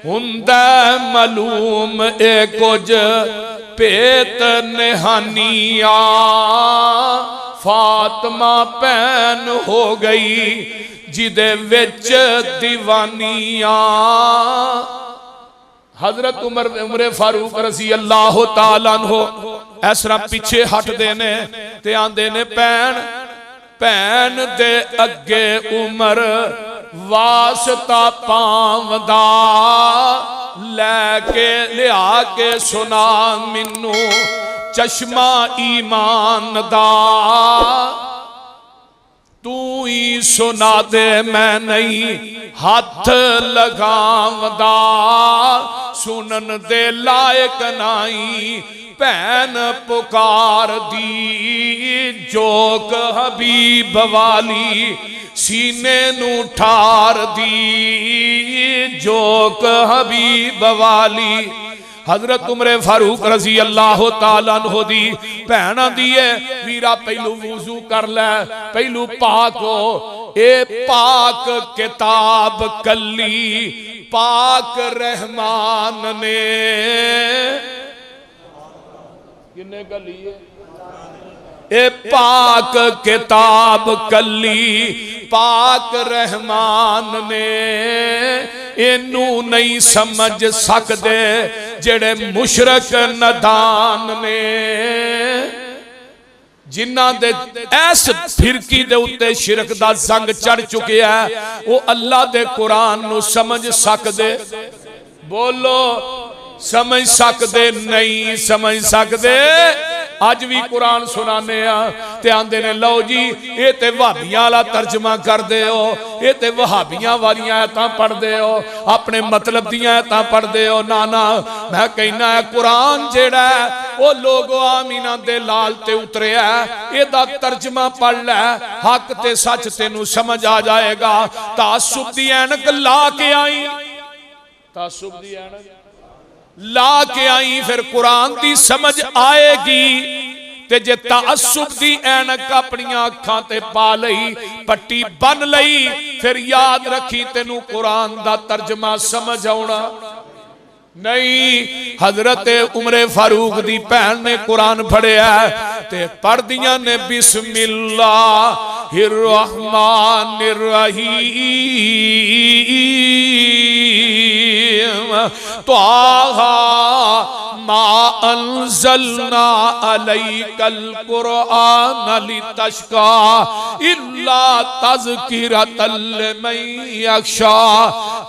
हुंदा मालूम ए कुछ भेत निहानिया फातिमा भैन हो गई जिदे विच दीवानिया। हजरत उमर फारूक रजी अल्लाह तआला अन्हु इस तरह पीछे हटते ने ते आंदे ने भैन भैन दे अगे उमर वास्ता पावदा लैके लिया के सुना मैनू चश्मा ईमान दा। तू ही सुना दे मैं नहीं हाथ लगावदा सुनन दे लायक नहीं भैन पुकार दी जोक हबीब वाली सीने नू ठार दी जोक हबीब वाली। हजरत उमर फारूक रजी अल्लाह तआला अन्हु दी भैन आंदी है वीरा पहलू वुजू कर लै पहलू पाक हो ए पाक किताब कली पाक रहमान ने किन्ने कली है ए पाक किताब कली पाक रहमान ने इनू नहीं समझ सकते जेड़े मुशरक नदान ने जिन्हां दे ऐस फिरकी दे उत्ते शिरक दा जंग चढ़ चुके है वो अल्लाह दे कुरान नू समझ सकते बोलो समझ सकते नहीं समझ सकते। अज भी कुरान सुनाने ते आंदे ने लो जी ये ते वहाबियां वाला तर्जमा करदे हो ये ते वहाबियां वालियां आयतां पढ़दे हो अपने मतलब दियां आयतां पढ़दे हो ना ना मैं कहना है कुरान जेड़ा है वो लोगो आमीना दे लाल ते उतरिया है एदा तर्जमा पढ़ लै हक ते सच तेनू समझ आ जाएगा। तासुब दी ऐनक ला के आई तासुब दी ऐनक ला के आई फिर कुरान दी समझ आएगी ते जे तासुब दी ऐनक अपनी अखां ते पा लई पट्टी बन लई फिर याद रखी तेनू कुरान दा तर्जमा समझ आउणा नहीं। हजरत उमर फारूक दी भैन ने कुरान पढ़िया ते पढ़ दियां ने बिस्मिल्लाहिर रहमानिर रहीम त्वाहा मा अंज़लना अलैकल कुरआन लितश्का इल्ला तज़किरतल लिमन यख्शा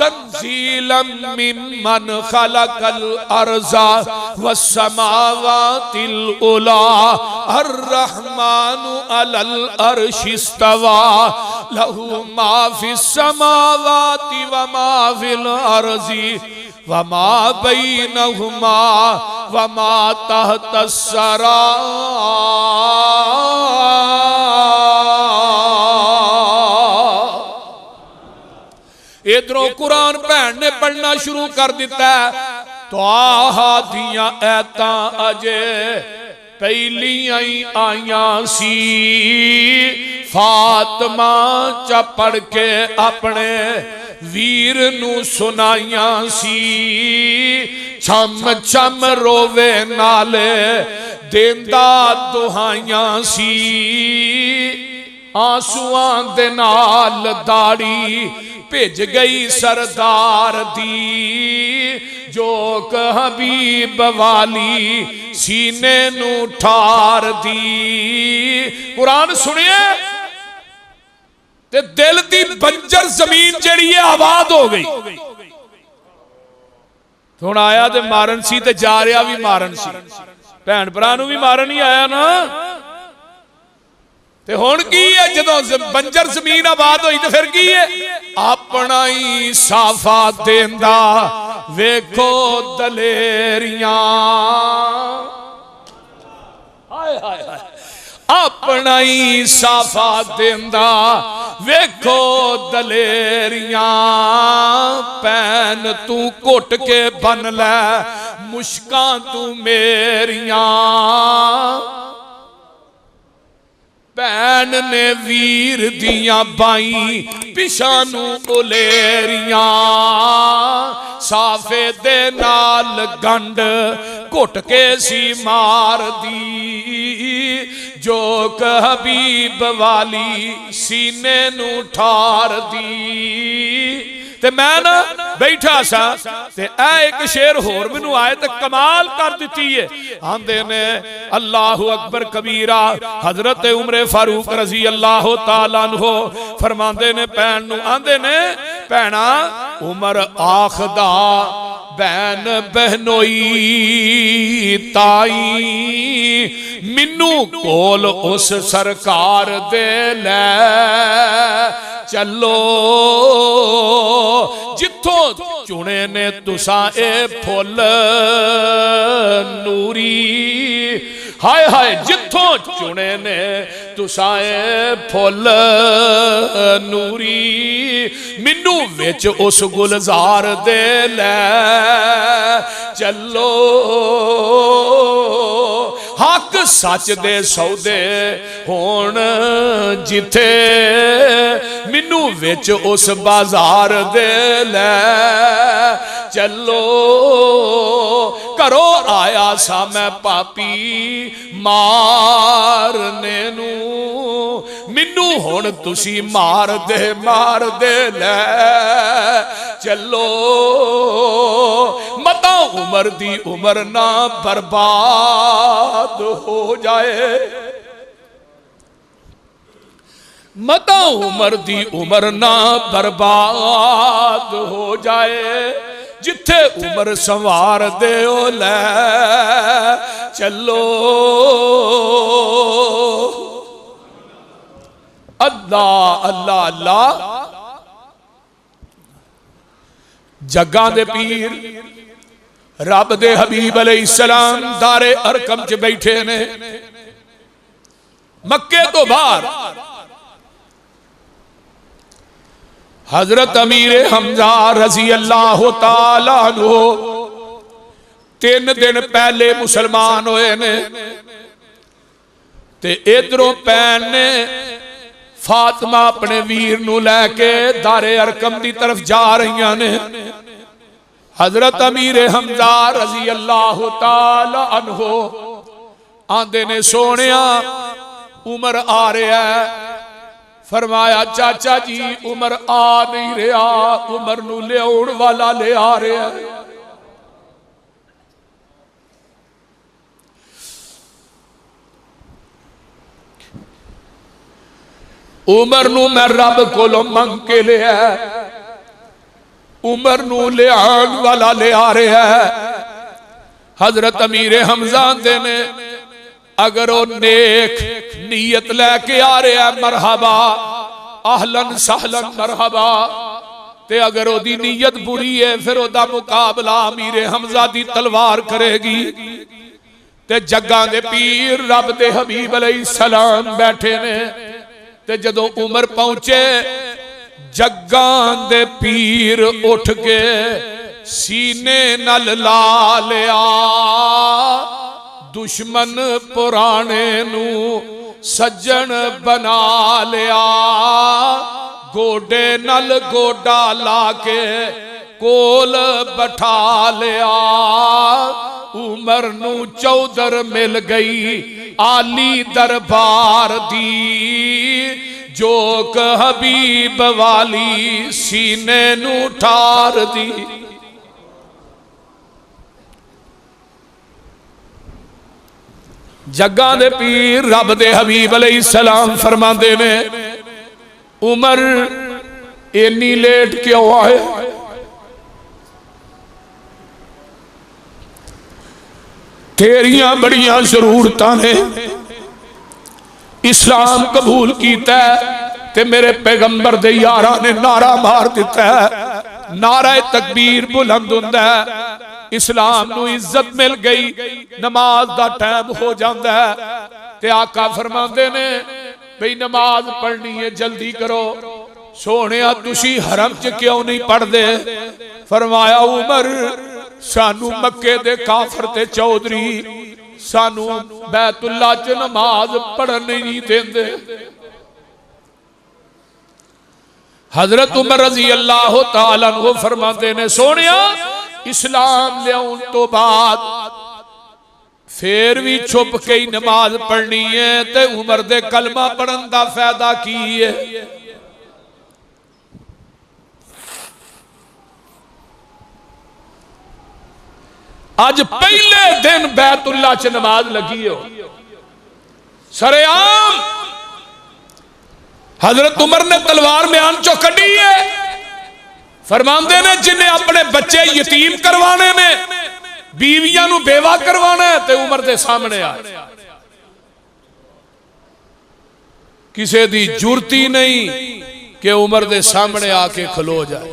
तंज़ीलन मिम्मन खलकल अर्ज़ा वस्समावातिल उला अर्रहमानु अलल अर्शि इस्तवा लहू मा फिस समावाति व मा फिल अर्ज़ि वमा बैनहुमा वमा तहतस सरा। इधरों कुरान भैन ने पढ़ना शुरू कर दिता तो आहा दियां ऐतां अजे पहलियां ही आईया सी फातिमा चा पढ़ के अपने वीर नू सुनाइया सी छम छम रोवे नाले देंदा दुहाइया सी आंसुआं दे नाल दाड़ी भिज गई सरदार दी जोक हबीब वाली सीने नू ठार दी। कुरान सुनिए ते दिल दी बंजर जमीन जेड़ी है आबाद हो गई। हुण आया ते मारन सी ते जा रहा भी मारन सी भैन भरा नू भी मारन ही आया ना ते हुण की है जदों बंजर जमीन आबाद होई ते फिर की है अपना ही साफा देंदा वेखो दलेरियां हाय हाय हाय अपना ही साफा देंदा वेखो दलेरियां भैन तू घुट के बन लै मुश्कां तू मेरियां भैन ने वीर दियां बाई पिछानू उलेरियां साफे दे नाल गंड घुट के सी मार दी जोक हबीब वाली सीने नू ठार दी। ते मैं ना बैठा सा ते एक शेर होर मैनू आए ते कमाल कर दी है। आंदे ने अल्लाह अकबर कबीरा हजरत उमर फारूक रजी अल्लाह तआला अन्हु फरमांदे ने भैन नू आंदे ने भैणा उमर आखदा भैन बहनोई ताई मिनू कोल उस सरकार दे ले चलो जिथों चुने ने तुसा ए फुल नूरी हाय हाय जिथों चुने ने तुसा ए फुल नूरी मिनू विच उस गुलजार दे ले चलो हक सच दे सौदे होण जिथे मिनू विच उस बाजार दे ले चलो घरों आया सा मैं पापी मारने नू मिनू हुण तुसी मार दे ले चलो मता उमर दी उमर ना बर्बाद हो जाए मता उमर दी उमर ना बर्बाद हो जाए जिथे उमर संवार दे ओ ले चलो अल्लाह अल्लाह अल्लाह जग्गा दे पीर रब दे हबीब अलैहिस्सलाम दारे अरकम च बैठे ने मक्के तो बाहर हजरत अमीर हमजा रजी अल्लाह तआला अन्हु 3 दिन पहले मुसलमान होए ने ते इधरों भैन ने फातिमा अपने वीर नू लैके दारे अरकम की तरफ जा रही ने हजरत अमीर हमजा रजी अल्लाह तआला अन्हु आंदे ने सोनिया उमर आ रहा है फरमाया चाचा जी उमर आ नहीं रहा उमर नू लियाउण वाला ले आ रहा है उमर नू मैं रब कोलों मंग के लिया उमर नू लियाउण वाला ले आ रहा है हजरत अमीर हमजा दे ने अगर वो नेक नीयत लैके आ रहा है मरहबा आहलन सहलन मरहबा ते अगर ओदी नीयत बुरी है फिर ओदा मुकाबला अमीर हमजा दी तलवार करेगी ते जग्गा दे पीर रब दे हबीब अलैहिस्सलाम बैठे ने ते जदों उमर पहुंचे जग्गा दे पीर उठ के सीने नल ला लिया दुश्मन पुराने नू सज्जन बना लिया गोडे नल गोडा लाके कोल बैठा लिया उमर नू चौधर मिल गई आली दरबार दी जोक हबीब वाली सीने नू ठार दी जग्गा दे पीर रब दे हबीब अलैहिस्सलाम फरमांदे ने उमर इन्नी लेट क्यों आए तेरियां बड़ियां जरूरतां ने इस्लाम कबूल कीता ते मेरे पैगंबर दे यारां ने नारा मार दिता नारा तकबीर बुलंद हुंदा इस्लाम नू इज्जत मिल गई नमाज दा टाइम हो जाता है ते आका फरमांदे ने भाई नमाज पढ़नी है जल्दी करो सोनिया तुसी हरम च क्यों नहीं पढ़दे फरमाया उमर सानू मक्के दे काफर ते चौधरी सानू बैतुल्ला च नमाज पढ़न नहीं देंदे। हजरत उमर रजी अल्लाह तआला अन्हु फरमाते ने सोनिया इस्लाम लियाउन तो बाद फिर भी छुप के ही नमाज पढ़नी है ते उमर दे कलमा पढ़न दा फायदा की है। आज पहले दिन बैतुल्ला च नमाज लगी हो सरेआम हजरत उमर ने तलवार म्यान चो कड़ी है। फरमांदे ने जिन्हें अपने बच्चे यतीम करवाने ने बीवियां नू बेवा करवाना है ते उमर दे सामने आ किसे दी जुरती नहीं कि उमर दे सामने आके खलो जाए।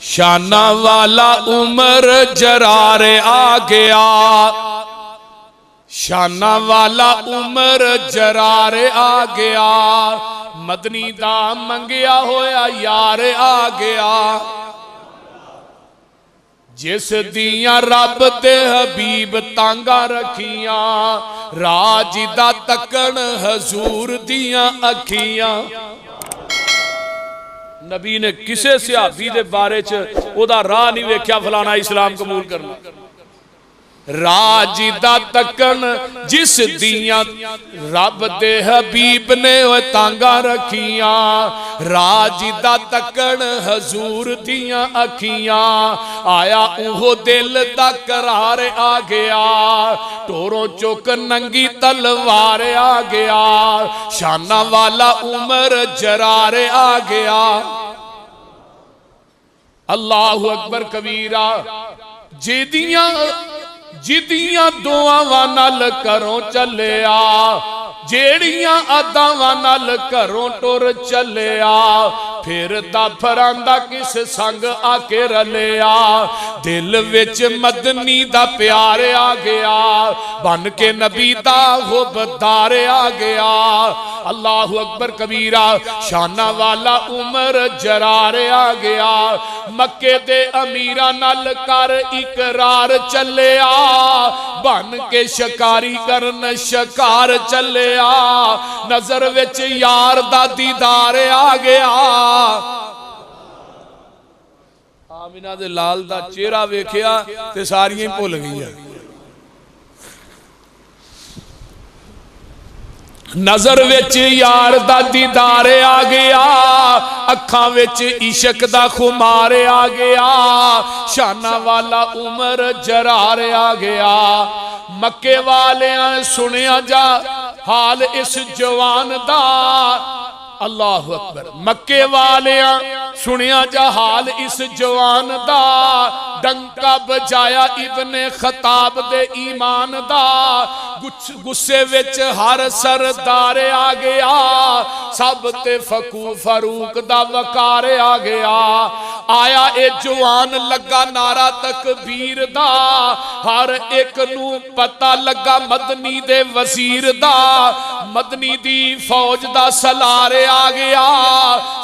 शाना वाला उमर जरारे आ गया, शाना वाला उमर जरारे आ गया, मदनी दा मंगिया होया यार आ गया। जिस दियां रब दे हबीब तांगा रखियां, राज दा तकन हजूर दियां अखियां। नबी ने किसे सहाबी दे बारे च ओदा राह नहीं वेख्या फलाना इस्लाम कबूल करना। राज दा तकन जिस दियां रब दे हबीब ने तांगा रखियां, राज दा तकन हजूर दियां अखियां। आया उहो दिल दा करार आ गया, टोरों चुक नंगी तलवार आ गया। शाना वाला उमर जरार आ गया। अल्लाहु अकबर कबीरा। जिदियां दुआवां नाल घरों चलिया, जेड़ियां अदावां नाल घरों टुर चलिया, फिर दफरांदा किस संग आके रलिया। दिल विच मदनी दा प्यार आ गया, बन के नबी दा हुबदार आ गया। अल्लाहु अकबर कबीरा। शाना वाला उमर जरार आ गया। मक्के दे अमीरा नाल कर इकरार चलिया, बन के शिकारी करन शिकार चलिया। नजर विच यार दा दीदार आ गया। आमिना दे लाल दा चेहरा वेखिया ते सारियां भुल गईयां। नजर विच यार दा दीदार आ गया, अखां विच इश्क दा खुमार आ गया। शाना वाला उमर जरार आ गया। मक्के वालियां सुनिया जा हाल इस जवान दा। अल्लाहु अकबर। मक्के वालियां सुनिया जा हाल इस जवान दा। डंका बजाया इब्ने खताब दे ईमान दा। गुस्से विच हर सरदार आ गया, सब ते फकू फरूक दा वकार आ गया। आया ए जवान लगा नारा तकबीर दा, हर एक नू पता लगा मदनी दे वजीर दा। मदनी दी फौज दा सलार आ गया,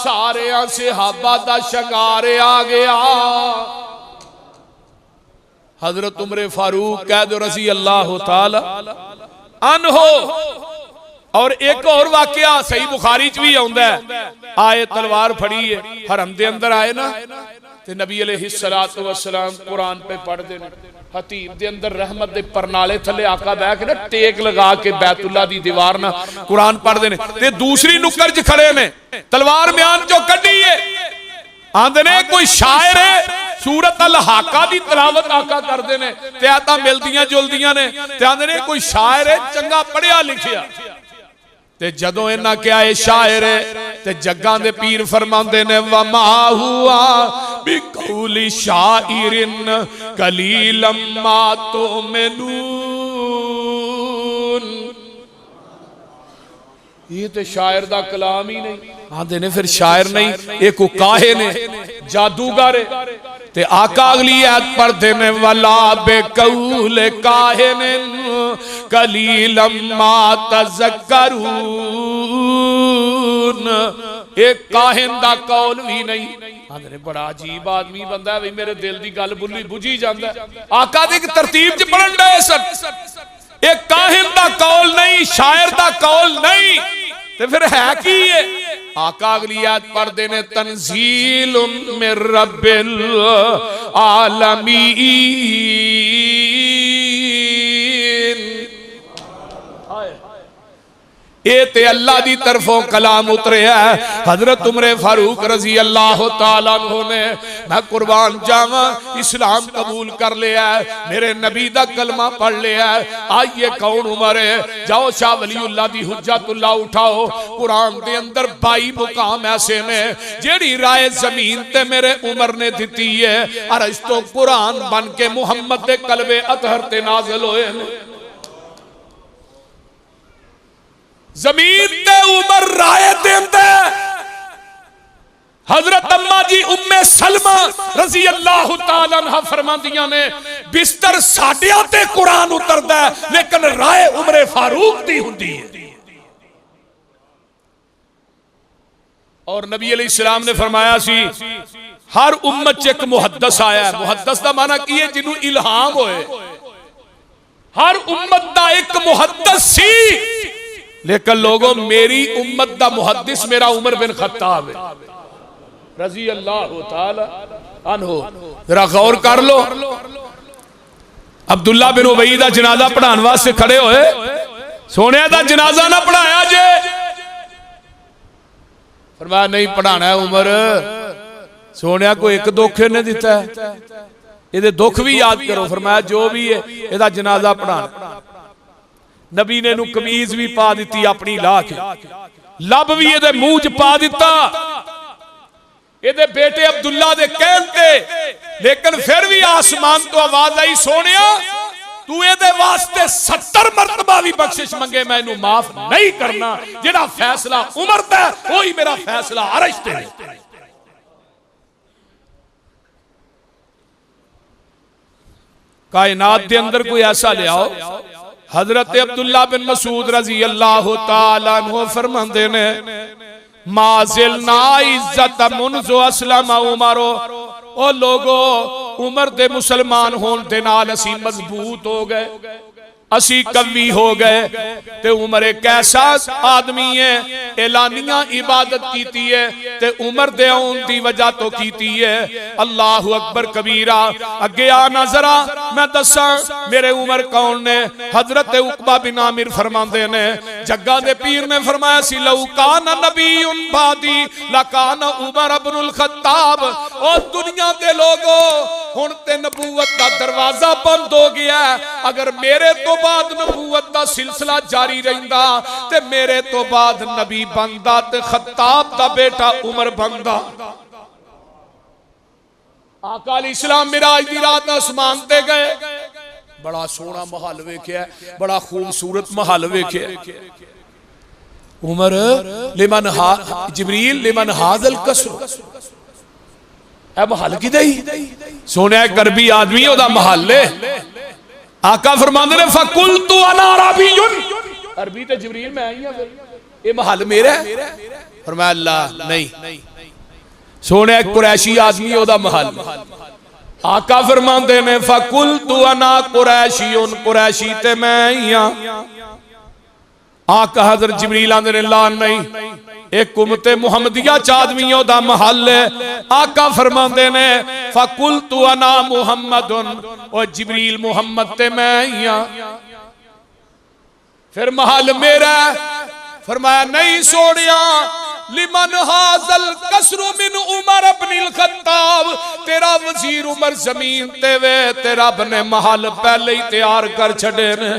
सारे सहाबा दा शंगार आ गया। हजरत उमर फारूक कह दो रजी अल्लाह ताला अन्हो। और एक और वाकया सही बुखारी च भी आउंदा है। आए तलवार फड़ी है, हरम दे अंदर आए ना ते नबी अलैहिस्सलातु वस्सलाम कुरान पे पढ़दे ने। हतीम दे अंदर रहमत दे परनाले थले आका बैठ के ना टेक लगा के बैतुल्ला दी दीवार ना कुरान पढ़दे ने। ते दूसरी नुक्कड़ च खड़े ने, तलवार म्यान चो कड्डी है। आंदे ने कोई शायर है, सूरत अल हाका दी तिलावत आका करदे ने ते आता मिलदियां जुलदियां ने। ते आंदे ने कोई शायर है, चंगा पढ़िया लिखिया। ते जदों इन्हां क्या है शायर है ते जग्गां दे पीर फरमांदे ने वमा हुआ बिकौली शाइरिन कलीलम मा तुमिनून। ये तो शायर दा कलाम ही नहीं। आंदे ने फिर शायर नहीं, एक काहे ने जादूगर ते आका अगली आयत पढ़दे ने वला बेकौल काहिन कलीलम मा तज़क्करून। एक काहिन दा कौल भी नहीं। आंदे बड़ा अजीब आदमी बंदा है, मेरे दिल दी गल बुझी जांदा है। आका दी तरतीब च पढ़न डे सन। एक काहिन दा कौल नहीं, शायर दा कौल नहीं, ते फिर है की है? आका अगली आयत पढ़दे ने तंजीलुम मिर रब्बिल आलमीन। ये ते अल्लाह दी तरफों कलाम उतरे है। हजरत उमर फारूक रजी अल्लाह तआला अन्हु ने, मैं कुर्बान जावा, इस्लाम कबूल कर लिया है, मेरे नबी दा कलमा पढ़ लिया है। आइए कौन उमर है? जाओ शाह वलीउल्लाह दी हुज्जतुल्लाह उठाओ। कुरान दे अंदर 22 मुकाम ऐसे ने जेड़ी राय जमीन ते मेरे उमर ने दिती है। अरश तो कुरान बन के मुहम्मद दे कलबे अतहर ते नाज़िल होए ने। जमीन ते उमर राय देंदे। हजरत अम्मा जी उम्मे सलमा रजी अल्लाह तआला अन्हा फरमांदियां ने, बिस्तर साडियां ते कुरान उतरदा है, लेकिन राय उमर फारूक दी हुंदी है। और नबी अलैहिस्सलाम ने फरमाया सी हर उम्मत च एक मुहद्दस आया है। मुहद्दस दा माना की है? जिन्हों इल्हाम होए। हर उम्मत दा एक मुहद्दस सी, लेकिन लोगों मेरी उम्मत दा मुहद्दिस मेरा उमर बिन खत्ताब है रजी अल्लाह तआला अन्हु। जरा गौर कर लो, अब्दुल्ला बिन उबई दा जनाजा पढ़ाने वास्ते खड़े होए, सोने दा जनाजा ना पढ़ाया जे, फरमाया नहीं पढ़ाना है उमर। सोने को एक दुख ने दिता है, ये दुख भी याद करो। फरमाया जो भी है ਇਹਦਾ जनाजा पढ़ाना। नबी ने नू कमीज भी पा दी अपनी ला के, लब भी ये मुंह च पा दिता ये बेटे अब्दुल्ला दे कहते। लेकिन फिर भी आसमान तो आवाज आई, सोनिया तू ये वास्ते 70 मरतबा भी बख्शिश मंगे मैं इनू माफ नहीं करना। जेड़ा फैसला उमर दा वही मेरा फैसला अरश ते है। कायनात के अंदर कोई ऐसा ले आओ। हजरत अब्दुल्ला बिन मसूद रजी अल्लाह तआला अन्हु फरमांदे ने, माजिल ना इज्जत मुनजो असलम उमरो। ओ लोगो उमर दे मुसलमान होने दे नाल असी मजबूत हो गए, असी कवी हो गए। ते उमर एक ऐसा आदमी है, एलानिया इबादत कीती है ते उमर दे आउन दी वजह तो कीती है। अल्लाहु अकबर कबीरा। अगे आना जरा मैं दसा मेरे उमर कौन ने। हजरत उकबा बिन आमिर फरमांदे ने, जग्गा दे पीर ने फरमाया सी लौ कान नबीउन बादी लकान उमर इब्नुल खत्ताब। और दुनिया दे लोगो हुण ते नबूवत दा दरवाजा बंद हो गया। अगर मेरे तो बाद नबूवत दा सिलसिला जारी रहिंदा ते मेरे तो बाद नबी बनदा ते खत्ताब दा बेटा उमर बनदा। आका अलैहिस्सलाम मिराज दी रात आसमान ते गए, बड़ा सोहना महल वेख्या, बड़ा खूबसूरत महल वेख्या। उमर लिमन जिब्रील लिमन हाज़ल कसर, ए महल किदा ही सोने करबी आदमी ओदा महल है। आका फरमांदे ने फकुल तू अना अरबीयुन, अरबी ते जिब्रील मैं आई हां, ये महल मेरा है। फरमाया अल्लाह नहीं, सोने कुरैशी आदमी ओदा महल। आका फरमांदे ने फकुल तू अना कुरैशियुन, कुरैशी ते मैं आई हां। आका हज़रत जिब्रील आंदे ने ला नहीं, एक उम्मते मुहम्मदिया च आदमियों दा महल है। आका फरमांदे ने फकुल तू अना मुहम्मदुन, और जिब्रील मुहम्मद ते मैं ही हां, फिर महल मेरा। फरमाया नहीं सोनिया, लिमन हाज़ल कसरु मिन उमर इब्नुल खत्ताब, तेरा वजीर उमर जमीन ते वे, ते रब ने महल पहले ही तैयार कर छड़े ने।